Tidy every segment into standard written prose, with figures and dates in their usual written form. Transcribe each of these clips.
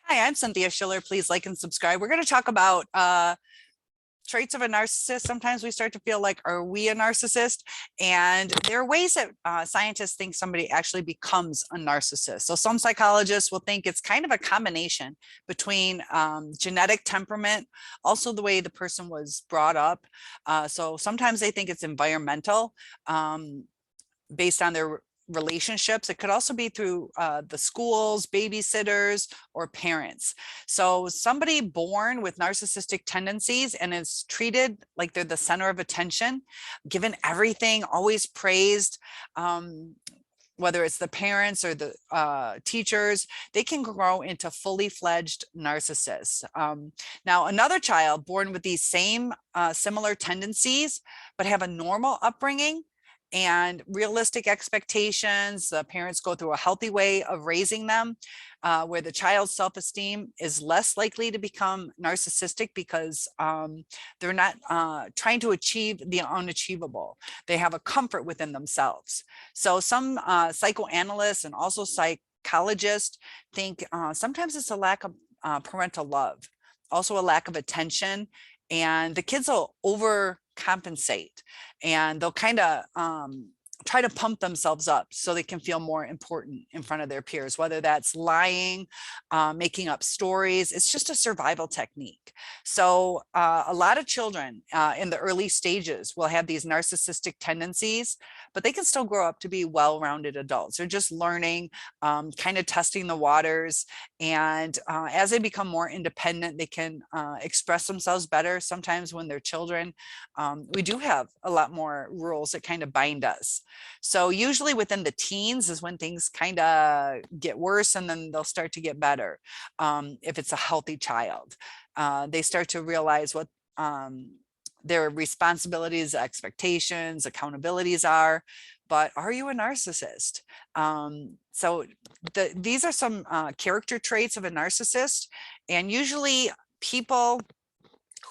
Hi, I'm Cynthia Schiller. Please like and subscribe. We're going to talk about traits of a narcissist. Sometimes we start to feel like, are we a narcissist? And there are ways that scientists think somebody actually becomes a narcissist. So some psychologists will think it's kind of a combination between genetic temperament, also the way the person was brought up. So sometimes they think it's environmental. Based on their relationships. It could also be through the schools, babysitters, or parents. So somebody born with narcissistic tendencies and is treated like they're the center of attention, given everything, always praised, whether it's the parents or the teachers, they can grow into fully fledged narcissists. Now, another child born with these same similar tendencies, but have a normal upbringing and realistic expectations, the parents go through a healthy way of raising them, where the child's self-esteem is less likely to become narcissistic because they're not trying to achieve the unachievable. They have a comfort within themselves. So some psychoanalysts and also psychologists think sometimes it's a lack of parental love, also a lack of attention, and the kids will overcompensate and they'll kind of try to pump themselves up so they can feel more important in front of their peers, whether that's lying, making up stories. It's just a survival technique. So a lot of children in the early stages will have these narcissistic tendencies, but they can still grow up to be well-rounded adults. They're just learning, kind of testing the waters. And as they become more independent, they can express themselves better. Sometimes when they're children, we do have a lot more rules that kind of bind us. So usually within the teens is when things kind of get worse, and then they'll start to get better. If it's a healthy child, they start to realize what their responsibilities, expectations, accountabilities are. But are you a narcissist? So these are some character traits of a narcissist, and usually people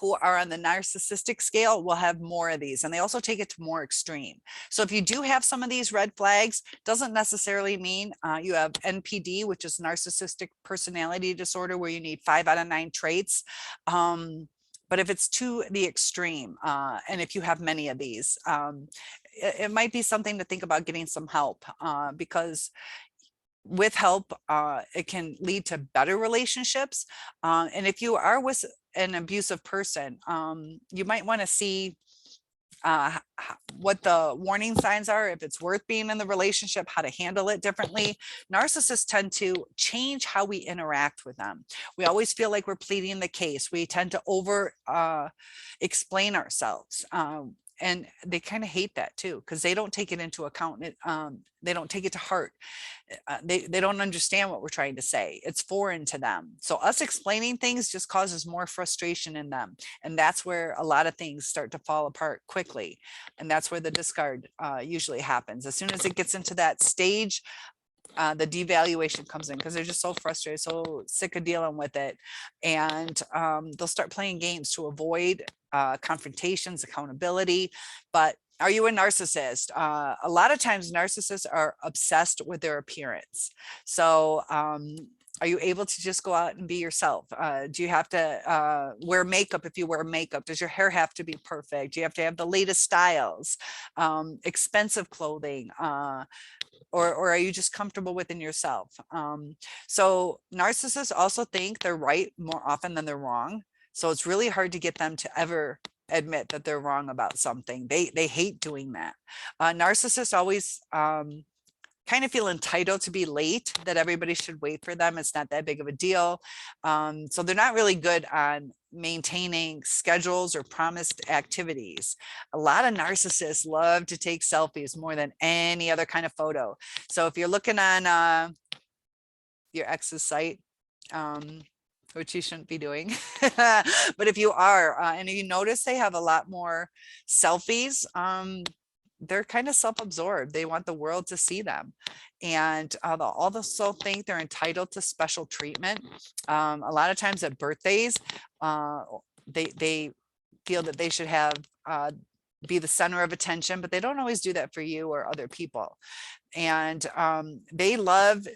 who are on the narcissistic scale will have more of these, and they also take it to more extreme. So if you do have some of these red flags, doesn't necessarily mean you have NPD, which is narcissistic personality disorder, where you need 5 out of 9 traits. But if it's to the extreme, and if you have many of these, it might be something to think about getting some help, because with help, it can lead to better relationships. And if you are with an abusive person, you might want to see what the warning signs are, if it's worth being in the relationship, how to handle it differently. Narcissists tend to change how we interact with them. We always feel like we're pleading the case. We tend to over explain ourselves. And they kind of hate that too, because they don't take it into account. They don't take it to heart. They don't understand what we're trying to say. It's foreign to them. So us explaining things just causes more frustration in them. And that's where a lot of things start to fall apart quickly. And that's where the discard usually happens. As soon as it gets into that stage, the devaluation comes in, because they're just so frustrated, so sick of dealing with it. And they'll start playing games to avoid confrontations, accountability. But are you a narcissist? A lot of times narcissists are obsessed with their appearance. So are you able to just go out and be yourself? Do you have to wear makeup if you wear makeup? Does your hair have to be perfect? Do you have to have the latest styles, expensive clothing? Or are you just comfortable within yourself? So narcissists also think they're right more often than they're wrong. So it's really hard to get them to ever admit that they're wrong about something. They hate doing that. Narcissists always kind of feel entitled to be late, that everybody should wait for them. It's not that big of a deal. So they're not really good on maintaining schedules or promised activities. A lot of narcissists love to take selfies more than any other kind of photo. So if you're looking on your ex's site, which you shouldn't be doing, but if you are, and you notice they have a lot more selfies, they're kind of self-absorbed. They want the world to see them. And they'll also think they're entitled to special treatment. A lot of times at birthdays, they feel that they should have be the center of attention, but they don't always do that for you or other people. And they love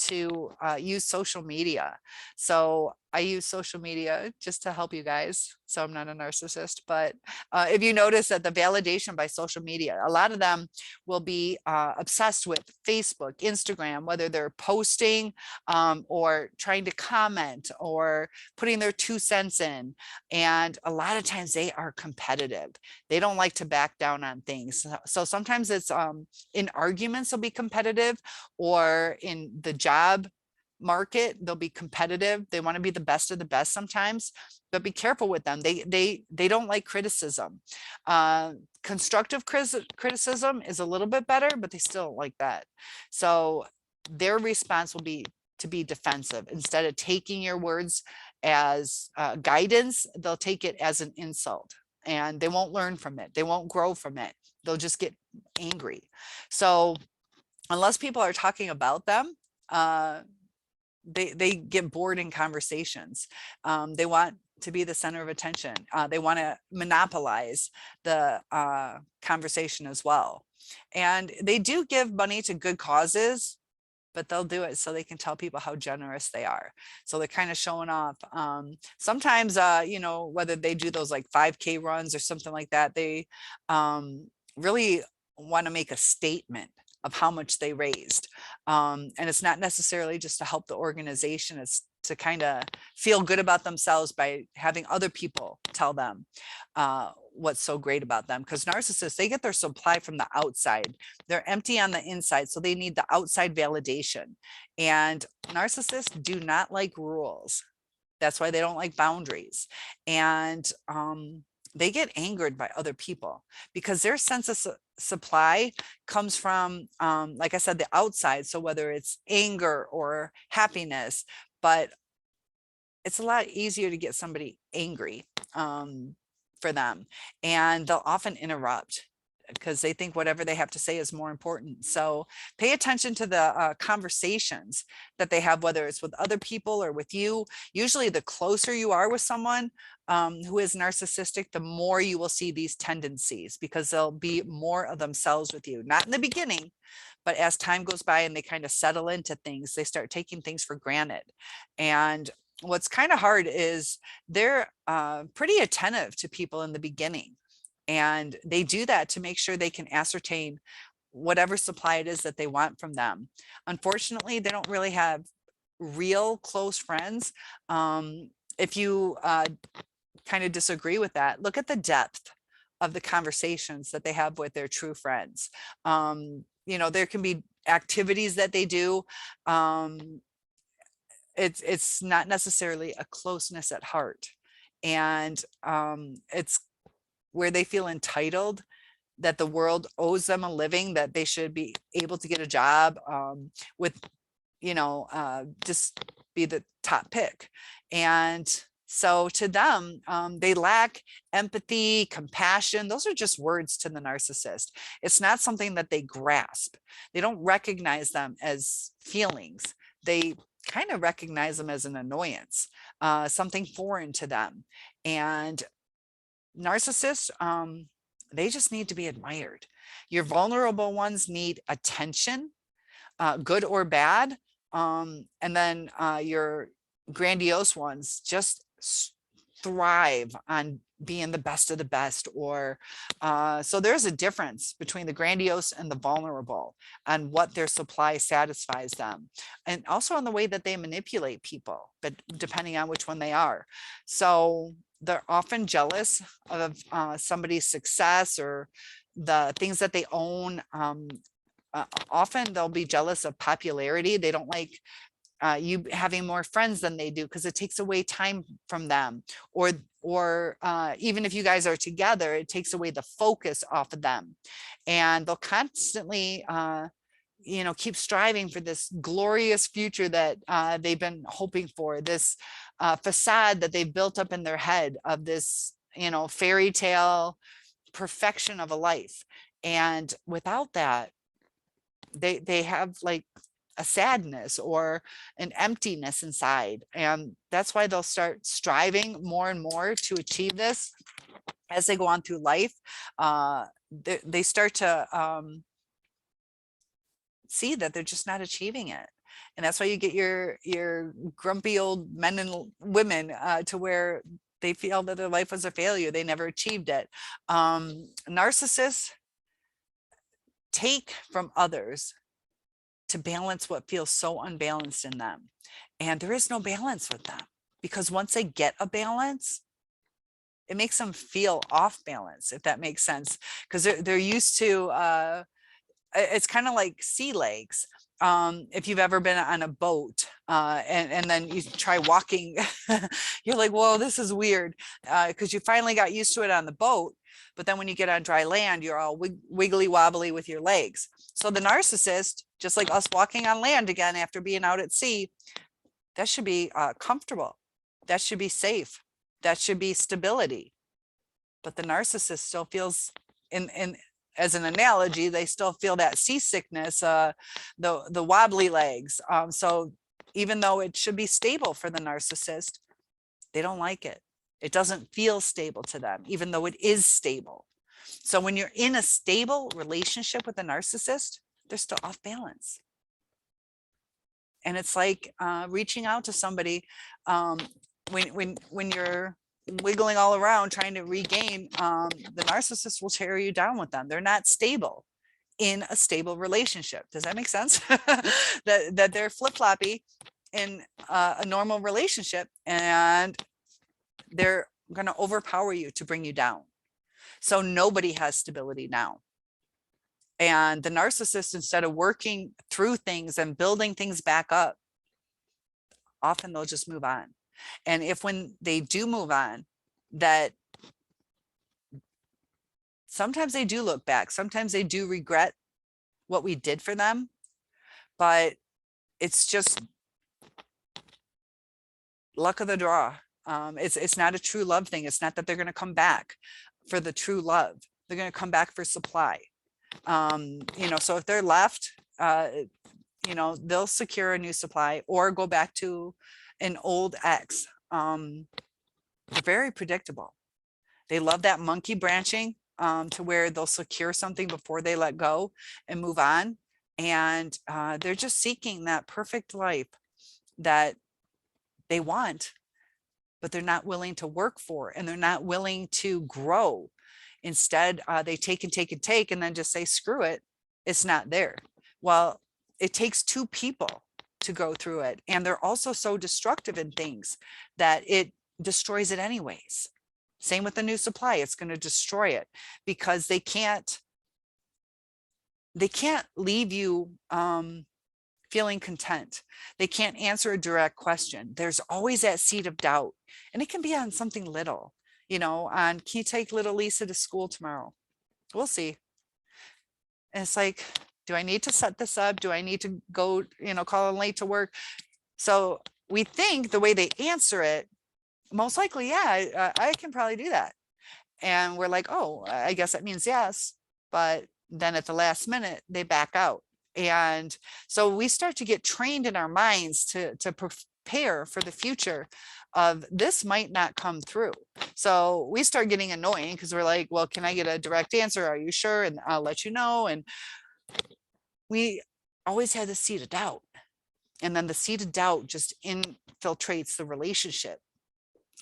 to use social media. So I use social media just to help you guys. So I'm not a narcissist, but if you notice that the validation by social media, a lot of them will be obsessed with Facebook, Instagram, whether they're posting or trying to comment or putting their 2 cents in. And a lot of times they are competitive. They don't like to back down on things. So sometimes it's in arguments, they'll be competitive, or in the job market, they'll be competitive. They want to be the best of the best sometimes, but be careful with them. They don't like criticism. Constructive criticism is a little bit better, but they still don't like that. So their response will be to be defensive. Instead of taking your words as guidance, they'll take it as an insult, and they won't learn from it. They won't grow from it. They'll just get angry. So unless people are talking about them, they get bored in conversations. They want to be the center of attention. They want to monopolize the conversation as well. And they do give money to good causes, but they'll do it so they can tell people how generous they are. So they're kind of showing off. Sometimes, you know, whether they do those like 5K runs or something like that, they really want to make a statement of how much they raised. And it's not necessarily just to help the organization, it's to kind of feel good about themselves by having other people tell them what's so great about them. Because narcissists, they get their supply from the outside. They're empty on the inside, so they need the outside validation. And narcissists do not like rules. That's why they don't like boundaries. And they get angered by other people because their sense of supply comes from, like I said, the outside. So whether it's anger or happiness, but it's a lot easier to get somebody angry for them. And they'll often interrupt because they think whatever they have to say is more important. So pay attention to the conversations that they have, whether it's with other people or with you. Usually the closer you are with someone who is narcissistic, the more you will see these tendencies, because they'll be more of themselves with you. Not in the beginning, but as time goes by and they kind of settle into things, they start taking things for granted. And what's kind of hard is they're pretty attentive to people in the beginning. And they do that to make sure they can ascertain whatever supply it is that they want from them. Unfortunately, they don't really have real close friends. If you kind of disagree with that, look at the depth of the conversations that they have with their true friends. You know, there can be activities that they do. It's not necessarily a closeness at heart. And it's where they feel entitled, that the world owes them a living, that they should be able to get a job with, you know, just be the top pick. And so to them, they lack empathy, compassion. Those are just words to the narcissist. It's not something that they grasp. They don't recognize them as feelings. They kind of recognize them as an annoyance, something foreign to them. And narcissists, they just need to be admired. Your vulnerable ones need attention, good or bad. And then your grandiose ones just thrive on being the best of the best. Or so there's a difference between the grandiose and the vulnerable, and what their supply satisfies them, and also on the way that they manipulate people, but depending on which one they are. So they're often jealous of somebody's success or the things that they own. Often they'll be jealous of popularity. They don't like you having more friends than they do, because it takes away time from them. Or even if you guys are together, it takes away the focus off of them. And they'll constantly you know, keep striving for this glorious future that they've been hoping for, this facade that they've built up in their head of this, you know, fairy tale perfection of a life. And without that, they have like a sadness or an emptiness inside. And that's why they'll start striving more and more to achieve this as they go on through life. They start to see that they're just not achieving it. And that's why you get your grumpy old men and women to where they feel that their life was a failure. They never achieved it. Narcissists take from others to balance what feels so unbalanced in them. And there is no balance with them, because once they get a balance, it makes them feel off balance, if that makes sense. Because they're used to, it's kind of like sea legs. If you've ever been on a boat and then you try walking, you're like, whoa, this is weird, because you finally got used to it on the boat. But then when you get on dry land, you're all wiggly wobbly with your legs. So the narcissist, just like us walking on land again after being out at sea, that should be comfortable. That should be safe. That should be stability. But the narcissist still feels, in as an analogy, they still feel that seasickness, the wobbly legs. So even though it should be stable for the narcissist, they don't like it. It doesn't feel stable to them, even though it is stable. So when you're in a stable relationship with a narcissist, they're still off balance. And it's like reaching out to somebody when you're wiggling all around trying to regain, the narcissist will tear you down with them. They're not stable in a stable relationship. Does that make sense? that they're flip-floppy in a normal relationship, and they're going to overpower you to bring you down. So nobody has stability now. And the narcissist, instead of working through things and building things back up, often they'll just move on. And if when they do move on, that sometimes they do look back, sometimes they do regret what we did for them, but it's just luck of the draw. It's not a true love thing. It's not that they're going to come back for the true love. They're going to come back for supply. So if they're left, they'll secure a new supply or go back to an old ex. They're very predictable. They love that monkey branching, to where they'll secure something before they let go and move on. And they're just seeking that perfect life that they want, but they're not willing to work for, and they're not willing to grow. Instead, they take and take and take, and then just say, screw it, it's not there. Well, it takes two people to go through it. And they're also so destructive in things that it destroys it anyways. Same with the new supply. It's going to destroy it, because they can't leave you feeling content. They can't answer a direct question. There's always that seed of doubt. And it can be on something little, on, can you take little Lisa to school tomorrow? We'll see. And it's like, do I need to set this up? Do I need to go, call in late to work? So we think the way they answer it, most likely, yeah, I can probably do that. And we're like, oh, I guess that means yes. But then at the last minute, they back out. And so we start to get trained in our minds to prepare for the future of this might not come through. So we start getting annoying, because we're like, well, can I get a direct answer? Are you sure? And I'll let you know. And we always had the seed of doubt. And then the seed of doubt just infiltrates the relationship.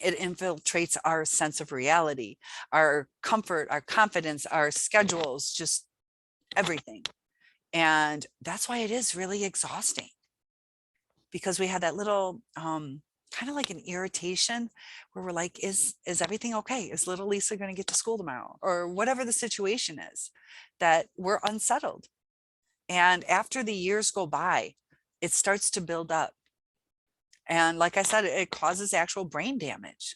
It infiltrates our sense of reality, our comfort, our confidence, our schedules, just everything. And that's why it is really exhausting, because we have that little kind of like an irritation where we're like, is everything okay? Is little Lisa going to get to school tomorrow? Or whatever the situation is, that we're unsettled. And after the years go by, it starts to build up. And like I said, it causes actual brain damage.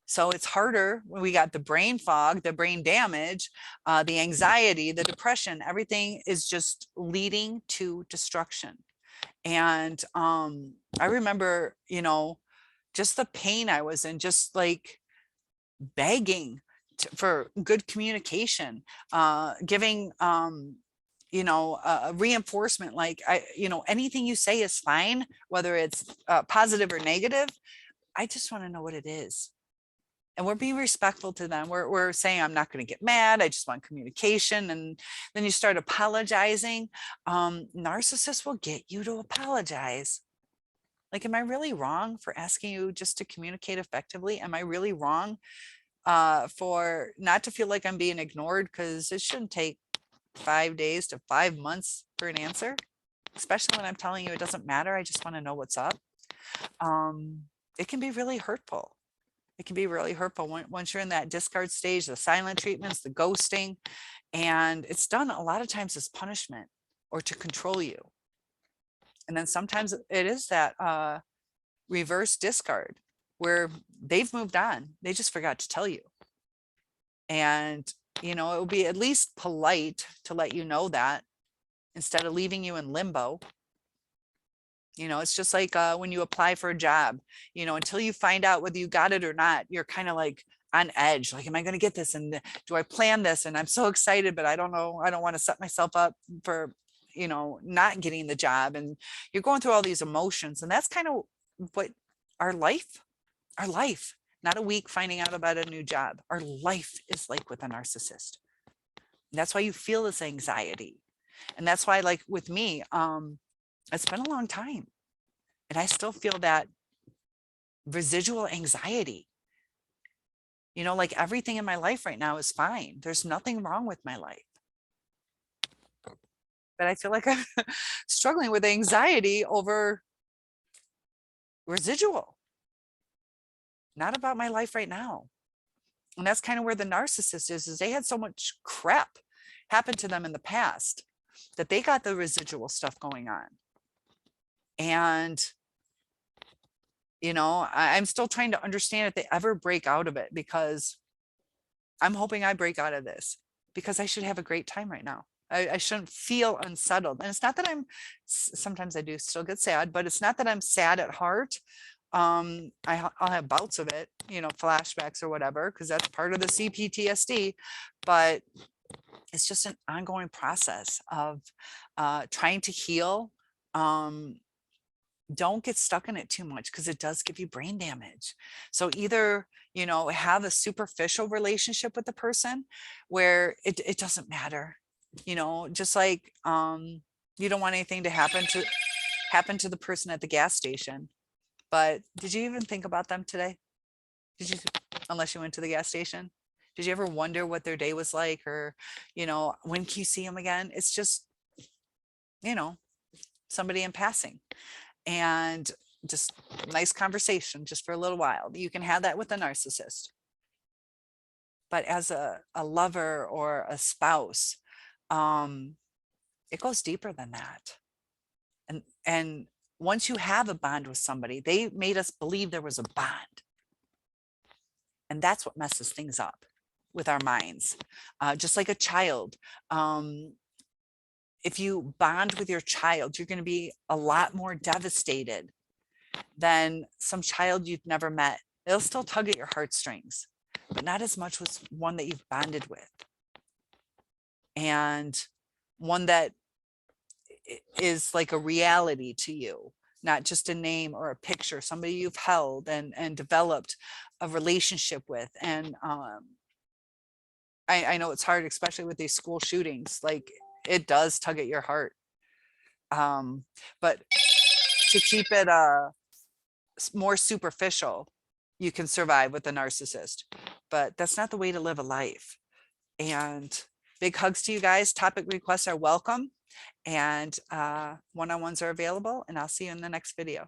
So it's harder when we got the brain fog, the brain damage, the anxiety, the depression, everything is just leading to destruction. And I remember, just the pain I was in, just like begging for good communication, giving, a reinforcement, like, anything you say is fine, whether it's positive or negative. I just want to know what it is. and we're being respectful to them. We're saying, I'm not going to get mad. I just want communication. And then you start apologizing. Narcissists will get you to apologize. Like, am I really wrong for asking you just to communicate effectively? Am I really wrong for not to feel like I'm being ignored? Because it shouldn't take 5 days to 5 months for an answer, especially when I'm telling you it doesn't matter. I just want to know what's up. It can be really hurtful. It can be really hurtful once you're in that discard stage, the silent treatments, the ghosting, and it's done a lot of times as punishment or to control you. And then sometimes it is that reverse discard where they've moved on. They just forgot to tell you. And, you know, it would be at least polite to let you know that instead of leaving you in limbo. You know, it's just like when you apply for a job, you know, until you find out whether you got it or not, you're kind of like on edge. Like, am I going to get this? And do I plan this? And I'm so excited, but I don't know. I don't want to set myself up for, you know, not getting the job. And you're going through all these emotions. And that's kind of what our life, not a week finding out about a new job. Our life is like with a narcissist. And that's why you feel this anxiety. And that's why, like with me, it's been a long time and I still feel that residual anxiety. You know, like everything in my life right now is fine. There's nothing wrong with my life. But I feel like I'm struggling with anxiety over residual, not about my life right now. And that's kind of where the narcissist is they had so much crap happen to them in the past that they got the residual stuff going on. And, you know, I'm still trying to understand if they ever break out of it, because I'm hoping I break out of this because I should have a great time right now. I shouldn't feel unsettled. And it's not that sometimes I do still get sad, but it's not that I'm sad at heart. I'll have bouts of it, you know, flashbacks or whatever, because that's part of the CPTSD, but it's just an ongoing process of trying to heal. Don't get stuck in it too much because it does give you brain damage. So either, you know, have a superficial relationship with the person where it doesn't matter, you know, just like you don't want anything to happen to the person at the gas station. But did you even think about them today? Did you, unless you went to the gas station? Did you ever wonder what their day was like, or, you know, when can you see them again? It's just, you know, somebody in passing. And just nice conversation just for a little while. You can have that with a narcissist. But as a lover or a spouse, it goes deeper than that. And once you have a bond with somebody, they made us believe there was a bond. And that's what messes things up with our minds. Just like a child. If you bond with your child, you're going to be a lot more devastated than some child you've never met. They'll still tug at your heartstrings, but not as much with one that you've bonded with. And one that is like a reality to you, not just a name or a picture, somebody you've held and developed a relationship with. And I know it's hard, especially with these school shootings, like it does tug at your heart. But to keep it more superficial, you can survive with a narcissist, but that's not the way to live a life. And big hugs to you guys. Topic requests are welcome, and one-on-ones are available, and I'll see you in the next video.